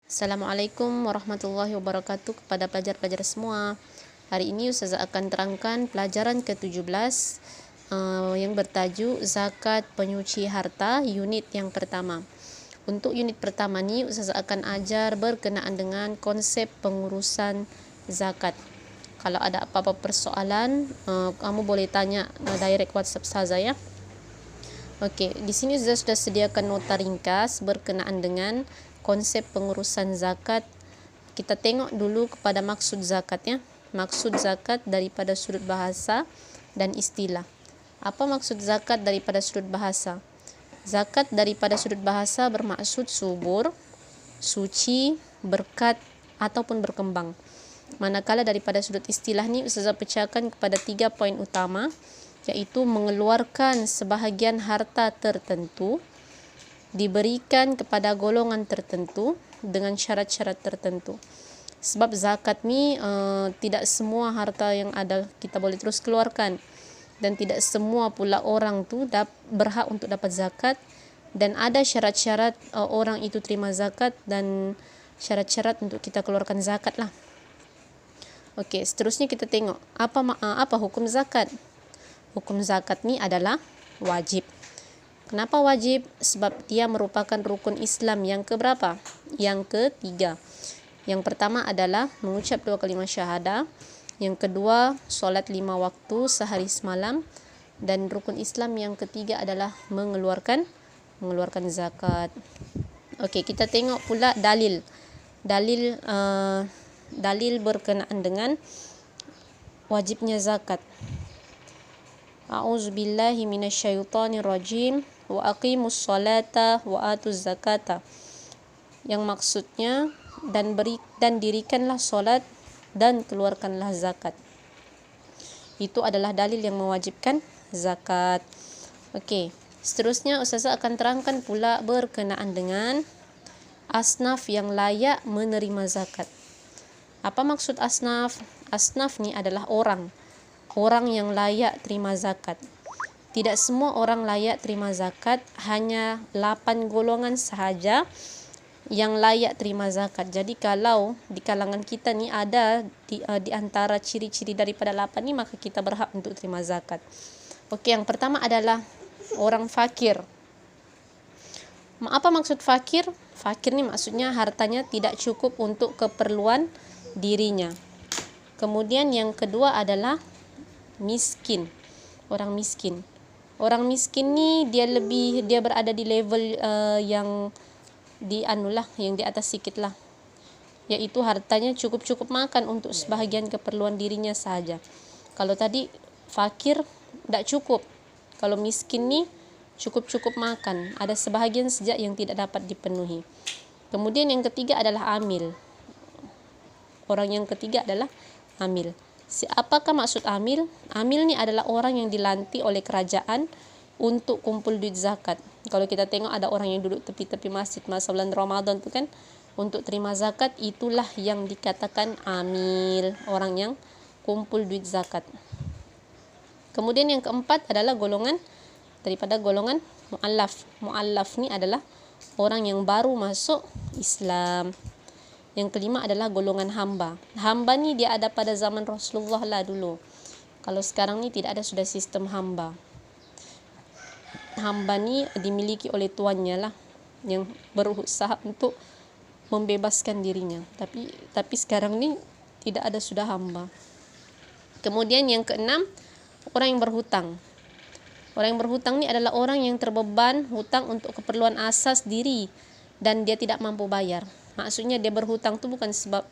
Assalamualaikum warahmatullahi wabarakatuh kepada pelajar-pelajar semua. Hari ini Ustazah akan terangkan pelajaran ke-17 yang bertajuk Zakat Penyuci Harta, unit yang pertama. Untuk unit pertama ni Ustazah akan ajar berkenaan dengan konsep pengurusan zakat. Kalau ada apa-apa persoalan, kamu boleh tanya direct WhatsApp Ustazah ya. Okey, di sini Ustazah sudah sediakan nota ringkas berkenaan dengan konsep pengurusan zakat. Kita tengok dulu kepada maksud zakat ya. Maksud zakat daripada sudut bahasa dan istilah. Apa maksud zakat daripada sudut bahasa? Zakat daripada sudut bahasa bermaksud subur, suci, berkat ataupun berkembang. Manakala daripada sudut istilah ni Ustazah pecahkan kepada 3 poin utama, iaitu mengeluarkan sebahagian harta tertentu, diberikan kepada golongan tertentu dengan syarat-syarat tertentu. Sebab zakat ni tidak semua harta yang ada kita boleh terus keluarkan, dan tidak semua pula orang tu berhak untuk dapat zakat, dan ada syarat-syarat orang itu terima zakat dan syarat-syarat untuk kita keluarkan zakat lah. Okey, seterusnya kita tengok apa hukum zakat. Hukum zakat ni adalah wajib. Kenapa wajib? Sebab dia merupakan rukun Islam yang keberapa? Yang ketiga. Yang pertama adalah mengucap 2 kalimah syahadah. Yang kedua, solat 5 waktu sehari semalam. Dan rukun Islam yang ketiga adalah mengeluarkan zakat. Okey, kita tengok pula dalil berkenaan dengan wajibnya zakat. A'udzubillahi minasyaitonirrajim. Wa aqimus salata wa atuz zakata. Yang maksudnya dan dirikanlah solat dan keluarkanlah zakat. Itu adalah dalil yang mewajibkan zakat. Okey, seterusnya Ustazah akan terangkan pula berkenaan dengan asnaf yang layak menerima zakat. Apa maksud asnaf? Asnaf ni adalah orang yang layak terima zakat. Tidak semua orang layak terima zakat, hanya 8 golongan sahaja yang layak terima zakat. Jadi kalau di kalangan kita ni ada di antara ciri-ciri daripada 8 ni, maka kita berhak untuk terima zakat. Okey, yang pertama adalah orang fakir. Apa maksud fakir? Fakir ni maksudnya hartanya tidak cukup untuk keperluan dirinya. Kemudian yang kedua adalah miskin. Orang miskin. Orang miskin ni dia berada di level yang di atas sikit lah. Iaitu hartanya cukup makan untuk sebahagian keperluan dirinya sahaja. Kalau tadi fakir tak cukup. Kalau miskin ni cukup makan. Ada sebahagian saja yang tidak dapat dipenuhi. Kemudian yang ketiga adalah amil. Orang yang ketiga adalah amil. Apakah maksud amil? Amil ni adalah orang yang dilantik oleh kerajaan untuk kumpul duit zakat. Kalau kita tengok ada orang yang duduk tepi-tepi masjid masa bulan Ramadan tu kan, untuk terima zakat, itulah yang dikatakan amil, orang yang kumpul duit zakat. Kemudian yang keempat adalah golongan mu'allaf. Mu'allaf ni adalah orang yang baru masuk Islam. Yang kelima adalah golongan hamba. Hamba ni dia ada pada zaman Rasulullah lah dulu. Kalau sekarang ni tidak ada sudah sistem hamba. Hamba ni dimiliki oleh tuannya lah, yang berusaha untuk membebaskan dirinya. Tapi sekarang ni tidak ada sudah hamba. Kemudian yang keenam, orang yang berhutang. Orang yang berhutang ni adalah orang yang terbeban hutang untuk keperluan asas diri dan dia tidak mampu bayar. Maksudnya dia berhutang tu bukan sebab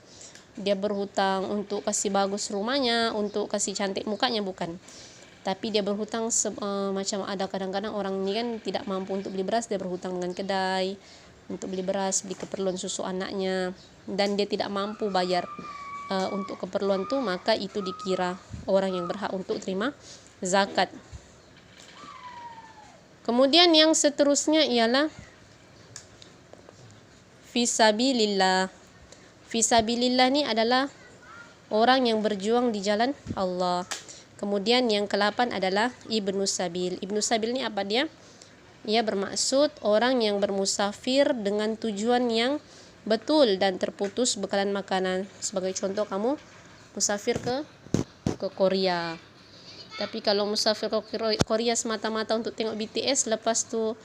dia berhutang untuk kasih bagus rumahnya, untuk kasih cantik mukanya, bukan. Tapi dia berhutang macam ada kadang-kadang orang ni kan tidak mampu untuk beli beras, dia berhutang dengan kedai untuk beli beras, beli keperluan susu anaknya, dan dia tidak mampu bayar untuk keperluan tu, maka itu dikira orang yang berhak untuk terima zakat. Kemudian yang seterusnya ialah fisabilillah. Fisabilillah ni adalah orang yang berjuang di jalan Allah. Kemudian yang ke-8 adalah Ibnu Sabil. Ibnu Sabil ni apa dia? Ia bermaksud orang yang bermusafir dengan tujuan yang Betul, dan terputus bekalan makanan. Sebagai contoh, kamu musafir ke Korea. Tapi kalau musafir ke Korea semata-mata untuk tengok BTS, lepas tu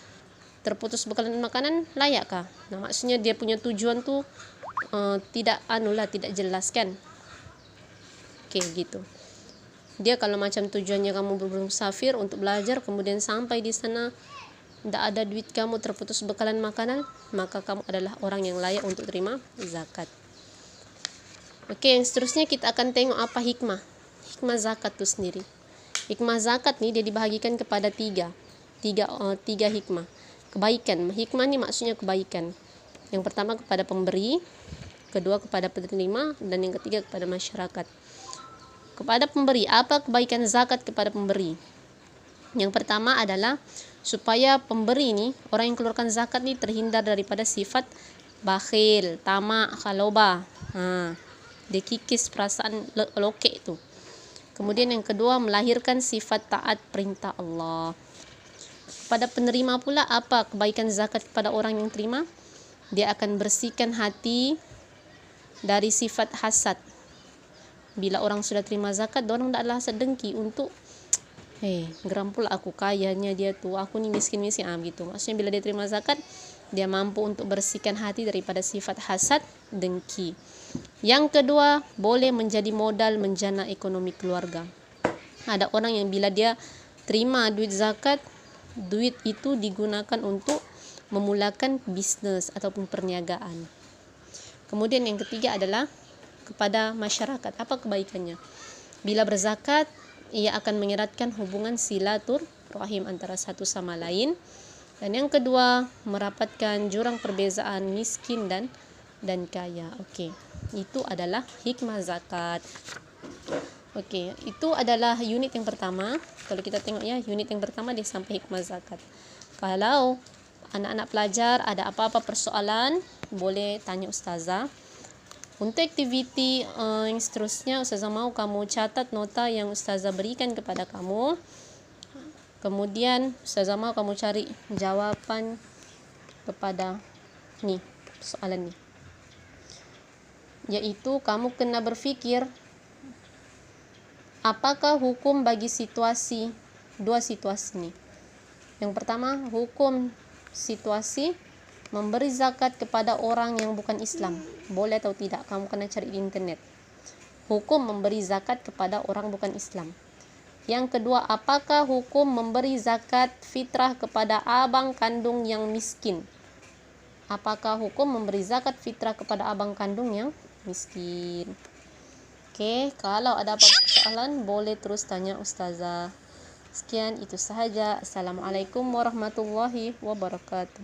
terputus bekalan makanan, layakkah? Nah, maksudnya dia punya tujuan tu tidak jelas kan? Oke, gitu. Dia kalau macam tujuannya kamu bermusafir untuk belajar, kemudian sampai di sana tidak ada duit kamu, terputus bekalan makanan, maka kamu adalah orang yang layak untuk terima zakat. Oke, yang seterusnya kita akan tengok apa hikmah zakat itu sendiri. Hikmah zakat nih dia dibahagikan kepada tiga hikmah. Kebaikan. Hikmah ini maksudnya kebaikan. Yang pertama kepada pemberi, kedua kepada penerima, dan yang ketiga kepada masyarakat. Kepada pemberi, apa kebaikan zakat kepada pemberi? Yang pertama adalah supaya pemberi ini, orang yang keluarkan zakat ini terhindar daripada sifat bakhil, tamak, khalobah. Dia kikis perasaan lokek itu. Kemudian yang kedua, melahirkan sifat taat perintah Allah. Pada penerima pula, apa kebaikan zakat kepada orang yang terima? Dia akan bersihkan hati dari sifat hasad. Bila orang sudah terima zakat, orang tidaklah hasad dengki untuk geram pula aku kayanya dia tuh, aku ni miskin-miskin gitu. Maksudnya bila dia terima zakat, dia mampu untuk bersihkan hati daripada sifat hasad, dengki. Yang kedua, boleh menjadi modal menjana ekonomi keluarga. Ada orang yang bila dia terima duit zakat, duit itu digunakan untuk memulakan bisnis ataupun perniagaan. Kemudian yang ketiga adalah kepada masyarakat. Apa kebaikannya? Bila berzakat, ia akan mengeratkan hubungan silaturahim antara satu sama lain. Dan yang kedua, merapatkan jurang perbezaan miskin dan kaya. Oke, itu adalah hikmah zakat. Oke, itu adalah unit yang pertama. Kalau kita tengok ya, unit yang pertama dia sampai hikmah zakat. Kalau anak-anak pelajar ada apa-apa persoalan, boleh tanya ustazah. Untuk aktiviti yang seterusnya, ustazah mau kamu catat nota yang ustazah berikan kepada kamu. Kemudian ustazah mau kamu cari jawaban kepada soalan ni. Yaitu kamu kena berfikir, apakah hukum bagi dua situasi ni. Yang pertama, hukum situasi memberi zakat kepada orang yang bukan Islam. Boleh atau tidak? Kamu kena cari di internet. Hukum memberi zakat kepada orang bukan Islam. Yang kedua, apakah hukum memberi zakat fitrah kepada abang kandung yang miskin? Apakah hukum memberi zakat fitrah kepada abang kandung yang miskin? Oke, kalau ada apa persoalan boleh terus tanya ustazah. Sekian, itu sahaja. Assalamualaikum warahmatullahi wabarakatuh.